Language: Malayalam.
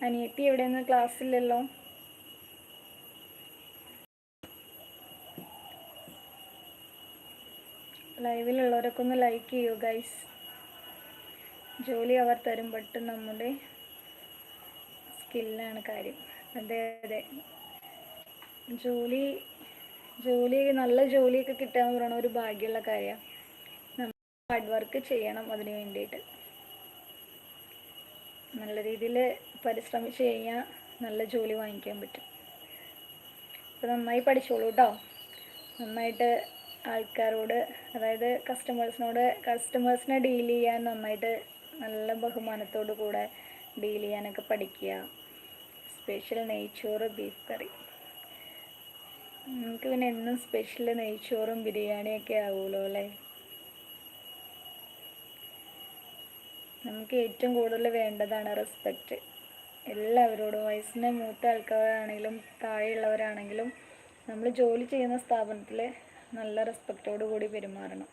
അനിയത്തി എവിടെയെന്ന് ക്ലാസ്സില്ലല്ലോ. ലൈവിലുള്ളവരൊക്കെ ഒന്ന് ലൈക്ക് ചെയ്യൂ ഗൈസ്. ജോലി അവർ തരും, ബട്ട് നമ്മുടെ സ്കില്ലാണ് കാര്യം. അതെ അതെ, ജോലി നല്ല ജോലിയൊക്കെ കിട്ടുക എന്ന് പറയുന്ന ഒരു ഭാഗ്യമുള്ള കാര്യമാണ്. നമ്മൾ ഹാർഡ് വർക്ക് ചെയ്യണം അതിന് വേണ്ടിയിട്ട്. നല്ല രീതിയിൽ പരിശ്രമിച്ച് കഴിഞ്ഞാൽ നല്ല ജോലി വാങ്ങിക്കാൻ പറ്റും. അപ്പോൾ നന്നായി പഠിച്ചോളൂ കേട്ടോ. നന്നായിട്ട് ആൾക്കാരോട്, അതായത് കസ്റ്റമേഴ്സിനെ ഡീൽ ചെയ്യാൻ നന്നായിട്ട് നല്ല ബഹുമാനത്തോടു കൂടെ ഡീൽ ചെയ്യാനൊക്കെ പഠിക്കുക. സ്പെഷ്യൽ നെയ്ച്ചോറ് ബീഫ് കറി. നമുക്ക് പിന്നെ എന്നും സ്പെഷ്യൽ നെയ്ച്ചോറും ബിരിയാണിയൊക്കെ ആവുമല്ലോ അല്ലേ. നമുക്ക് ഏറ്റവും കൂടുതൽ വേണ്ടതാണ് റെസ്പെക്റ്റ്. എല്ലാവരോടും, വയസ്സിന് മൂത്ത ആൾക്കാരാണെങ്കിലും താഴെയുള്ളവരാണെങ്കിലും നമ്മൾ ജോലി ചെയ്യുന്ന സ്ഥാപനത്തിൽ നല്ല റെസ്പെക്റ്റോടു കൂടി പെരുമാറണം.